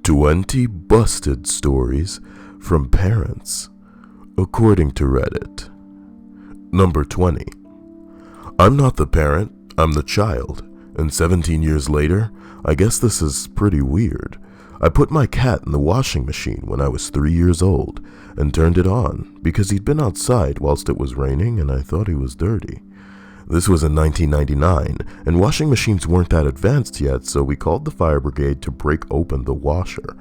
20 busted stories from parents, according to Reddit. Number 20. I'm not the parent, I'm the child, and 17 years later, I guess this is pretty weird. I put my cat in the washing machine when I was 3 years old and turned it on because he'd been outside whilst it was raining and I thought he was dirty. This was in 1999, and washing machines weren't that advanced yet, so we called the fire brigade to break open the washer.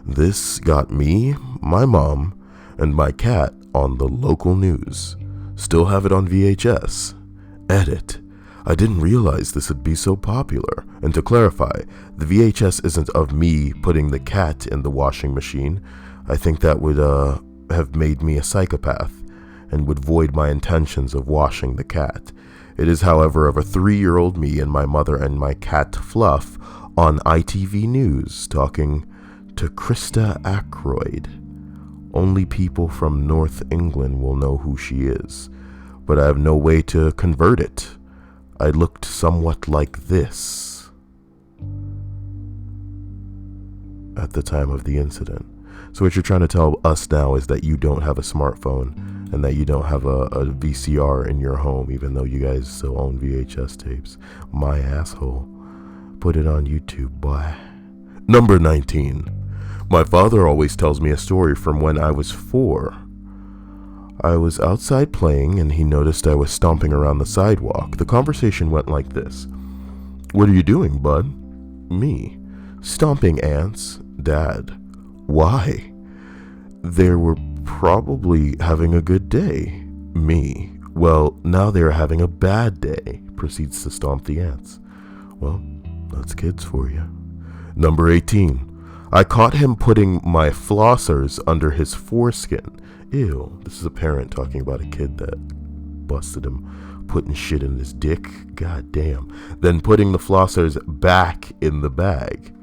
This got me, my mom, and my cat on the local news. Still have it on VHS. Edit. I didn't realize this would be so popular. And to clarify, the VHS isn't of me putting the cat in the washing machine. I think that would have made me a psychopath and would void my intentions of washing the cat. It is, however, of a 3-year-old me and my mother and my cat Fluff on ITV News talking to Krista Ackroyd. Only people from North England will know who she is, but I have no way to convert it. I looked somewhat like this at the time of the incident. So what you're trying to tell us now is that you don't have a smartphone and that you don't have a VCR in your home, even though you guys still own VHS tapes. My asshole. Put it on YouTube, boy. Number 19. My father always tells me a story from when I was 4. I was outside playing and he noticed I was stomping around the sidewalk. The conversation went like this. What are you doing, bud? Me. Stomping ants. Dad. Why? They were probably having a good day. Me. Well, now they're having a bad day. Proceeds to stomp the ants. Well, that's kids for you. Number 18. I caught him putting my flossers under his foreskin. Ew. This is a parent talking about a kid that busted him putting shit in his dick. God damn. Then putting the flossers back in the bag.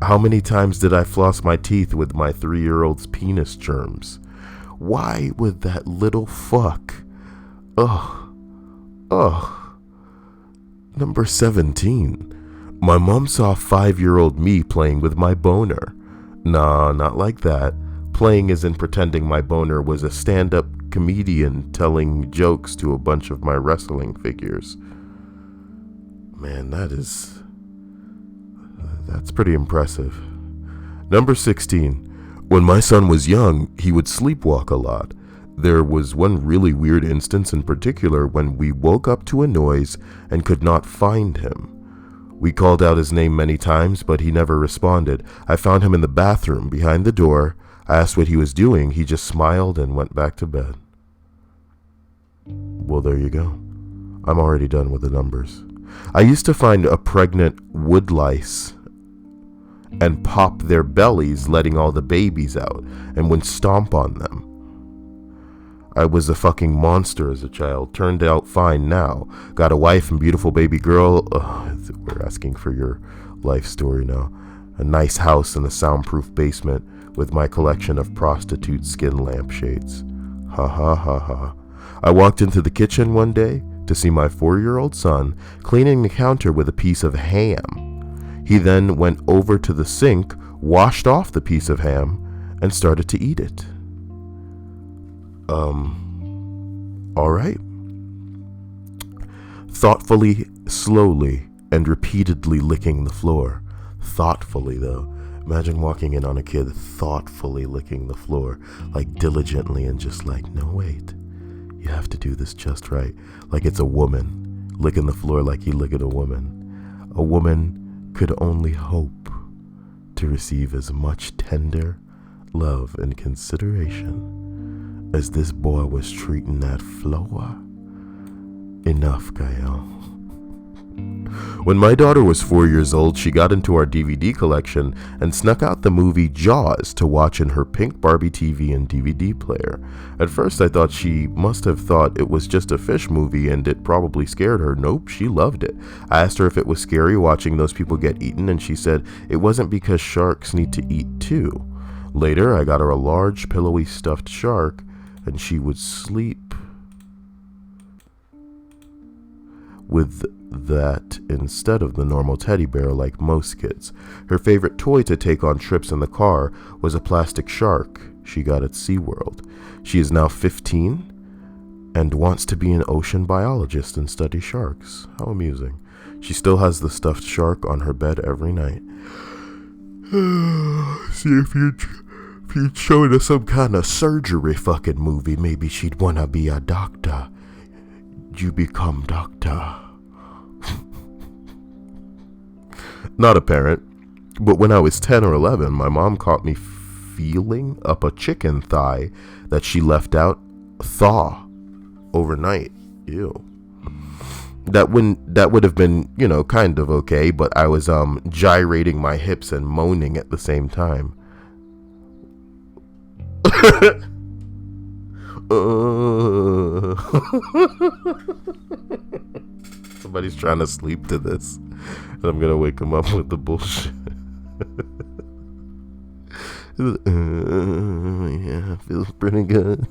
How many times did I floss my teeth with my 3-year-old's penis germs? Why would that little fuck? Ugh. Number 17. My mom saw 5-year-old me playing with my boner. Nah, not like that. Playing as in pretending my boner was a stand-up comedian telling jokes to a bunch of my wrestling figures. Man, that's pretty impressive. Number 16. When my son was young, he would sleepwalk a lot. There was one really weird instance in particular when we woke up to a noise and could not find him. We called out his name many times, but he never responded. I found him in the bathroom behind the door. I asked what he was doing. He just smiled and went back to bed. Well, there you go. I'm already done with the numbers. I used to find a pregnant woodlice and pop their bellies, letting all the babies out, and would stomp on them. I was a fucking monster as a child. Turned out fine now. Got a wife and beautiful baby girl. We're asking for your life story now. A nice house in a soundproof basement with my collection of prostitute skin lampshades. Ha ha ha ha. I walked into the kitchen one day to see my 4-year-old son cleaning the counter with a piece of ham. He then went over to the sink, washed off the piece of ham, and started to eat it. Alright. Thoughtfully, slowly, and repeatedly licking the floor. Thoughtfully, though. Imagine walking in on a kid thoughtfully licking the floor, like diligently and just like, no, wait. You have to do this just right. Like it's a woman, licking the floor like you lick at a woman. A woman could only hope to receive as much tender love and consideration as this boy was treating that floor. Enough, Gael. When my daughter was 4 years old, she got into our DVD collection and snuck out the movie Jaws to watch in her pink Barbie TV and DVD player. At first I thought she must have thought it was just a fish movie and it probably scared her. Nope, she loved it. I asked her if it was scary watching those people get eaten, and she said it wasn't because sharks need to eat too. Later I got her a large pillowy stuffed shark and she would sleep with that instead of the normal teddy bear like most kids. Her favorite toy to take on trips in the car was a plastic shark she got at SeaWorld. She is now 15 and wants to be an ocean biologist and study sharks. How amusing. She still has the stuffed shark on her bed every night. See, if you'd showed us some kind of surgery fucking movie, maybe she'd wanna be a doctor. You become doctor. Not a parent, but when I was 10 or 11, my mom caught me feeling up a chicken thigh that she left out thaw overnight. Ew. That would have been, kind of okay, but I was gyrating my hips and moaning at the same time. Somebody's trying to sleep to this, and I'm gonna wake them up with the bullshit. Yeah, feels pretty good.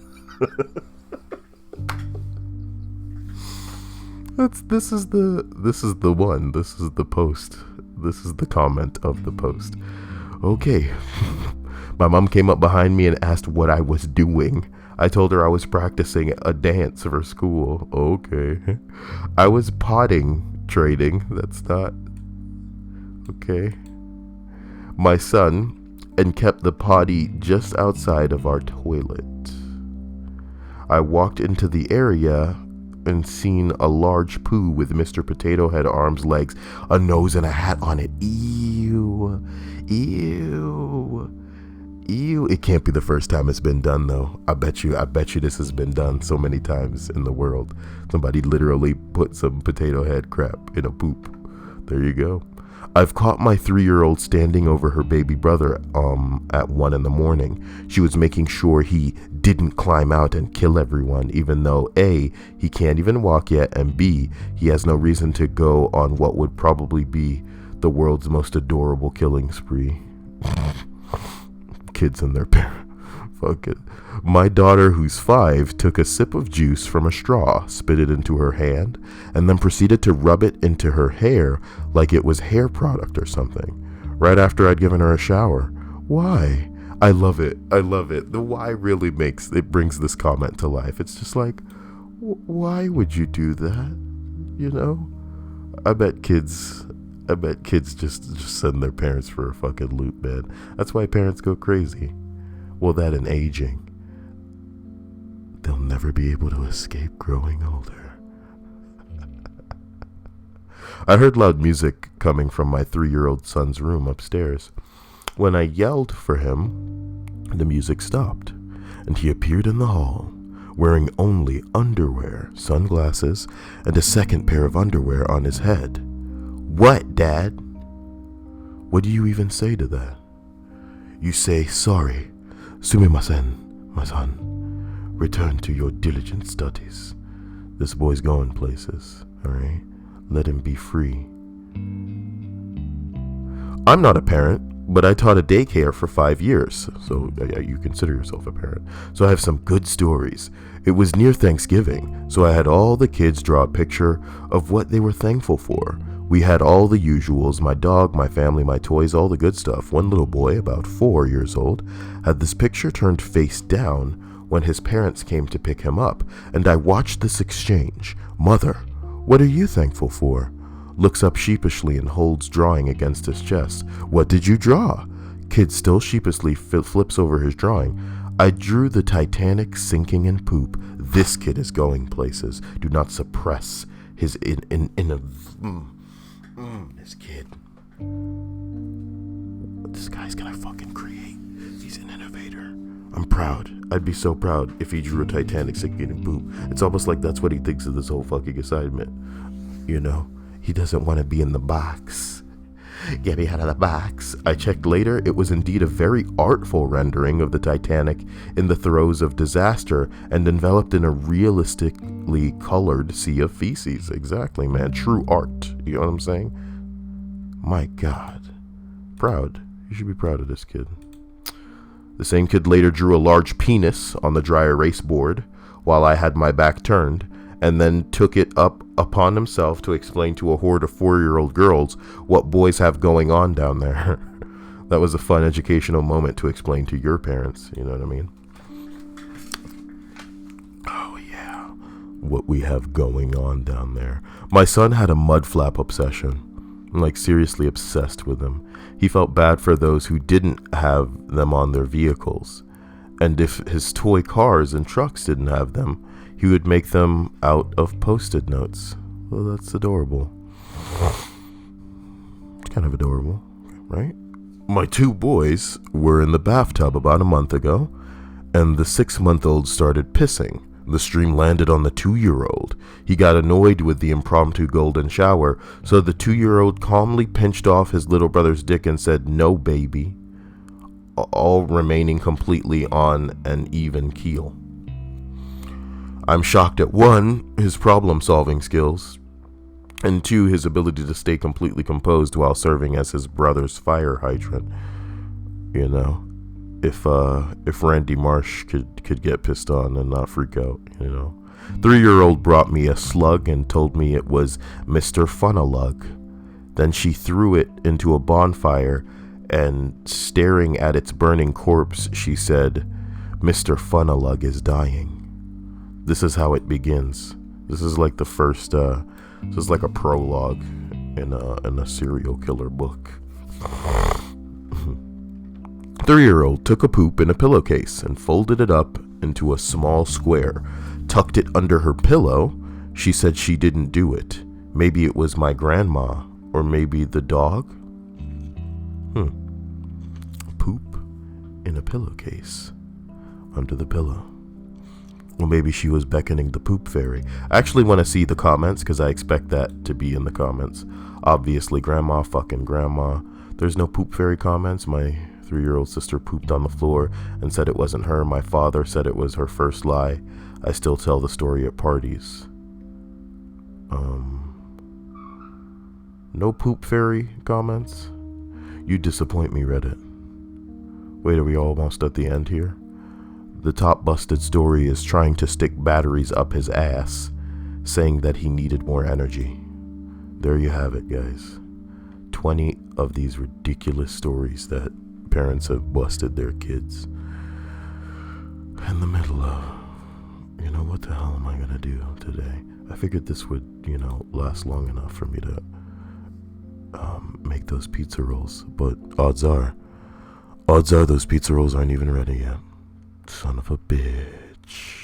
This is the one. This is the post. This is the comment of the post. Okay. My mom came up behind me and asked what I was doing. I told her I was practicing a dance for school. Okay. I was potting trading. That's not okay. My son, and kept the potty just outside of our toilet. I walked into the area and seen a large poo with Mr. Potato Head arms, legs, a nose, and a hat on it. Ew. Ew. Ew. It can't be the first time it's been done, though. I bet you this has been done so many times in the world. Somebody literally put some potato head crap in a poop. There you go. I've caught my 3-year-old standing over her baby brother at 1 a.m. She was making sure he didn't climb out and kill everyone, even though A, he can't even walk yet, and B, he has no reason to go on what would probably be the world's most adorable killing spree. Kids and their parents. Fuck it. My daughter, who's 5, took a sip of juice from a straw, spit it into her hand, and then proceeded to rub it into her hair like it was hair product or something, right after I'd given her a shower. Why? I love it. I love it. The why really brings this comment to life. It's just like, why would you do that? I bet kids just send their parents for a fucking loop, man. That's why parents go crazy. Well, that and aging. They'll never be able to escape growing older. I heard loud music coming from my 3-year-old son's room upstairs. When I yelled for him, the music stopped, and he appeared in the hall, wearing only underwear, sunglasses, and a second pair of underwear on his head. What, Dad? What do you even say to that? You say, sorry, sumimasen, my son. Return to your diligent studies. This boy's going places, alright? Let him be free. I'm not a parent, but I taught a daycare for 5 years, so you consider yourself a parent. So I have some good stories. It was near Thanksgiving, so I had all the kids draw a picture of what they were thankful for. We had all the usuals, my dog, my family, my toys, all the good stuff. One little boy, about 4 years old, had this picture turned face down when his parents came to pick him up, and I watched this exchange. Mother, what are you thankful for? Looks up sheepishly and holds drawing against his chest. What did you draw? Kid still sheepishly flips over his drawing. I drew the Titanic sinking in poop. This kid is going places. Do not suppress his this kid. This guy's gonna fucking create. He's an innovator. I'm proud. I'd be so proud if he drew a Titanic sinking in poop. It's almost like that's what he thinks of this whole fucking assignment. He doesn't want to be in the box. Get me out of the box. I checked later. It was indeed a very artful rendering of the Titanic in the throes of disaster and enveloped in a realistically colored sea of feces. Exactly, man. True art. You know what I'm saying? My God. Proud. You should be proud of this kid. The same kid later drew a large penis on the dry erase board while I had my back turned and then took it up upon himself to explain to a horde of 4-year-old girls what boys have going on down there. That was a fun educational moment to explain to your parents, you know what I mean? Oh yeah, what we have going on down there. My son had a mud flap obsession. I'm like seriously obsessed with them. He felt bad for those who didn't have them on their vehicles. And if his toy cars and trucks didn't have them, he would make them out of Post-it notes. Well, that's adorable. It's kind of adorable, right? My 2 boys were in the bathtub about a month ago, and the 6-month-old started pissing. The stream landed on the 2-year-old. He got annoyed with the impromptu golden shower, so the 2-year-old calmly pinched off his little brother's dick and said, "No, baby," all remaining completely on an even keel. I'm shocked at 1, his problem-solving skills, and 2, his ability to stay completely composed while serving as his brother's fire hydrant. You know, if Randy Marsh could get pissed on and not freak out, you know. 3-year-old brought me a slug and told me it was Mr. Funalug. Then she threw it into a bonfire, and staring at its burning corpse, she said, "Mr. Funalug is dying." This is how it begins. This is like the first, this is like a prologue in a serial killer book. 3-year-old took a poop in a pillowcase and folded it up into a small square, tucked it under her pillow. She said she didn't do it. Maybe it was my grandma, or maybe the dog. Poop in a pillowcase under the pillow. Well, maybe she was beckoning the poop fairy. I actually want to see the comments because I expect that to be in the comments. Obviously, grandma fucking grandma. There's no poop fairy comments. My 3-year-old sister pooped on the floor and said it wasn't her. My father said it was her first lie. I still tell the story at parties. No poop fairy comments? You disappoint me, Reddit. Wait, are we almost at the end here? The top busted story is trying to stick batteries up his ass, saying that he needed more energy. There you have it, guys. 20 of these ridiculous stories that parents have busted their kids in the middle of, you know, what the hell am I gonna do today? I figured this would, you know, last long enough for me to make those pizza rolls, but odds are those pizza rolls aren't even ready yet. Son of a bitch.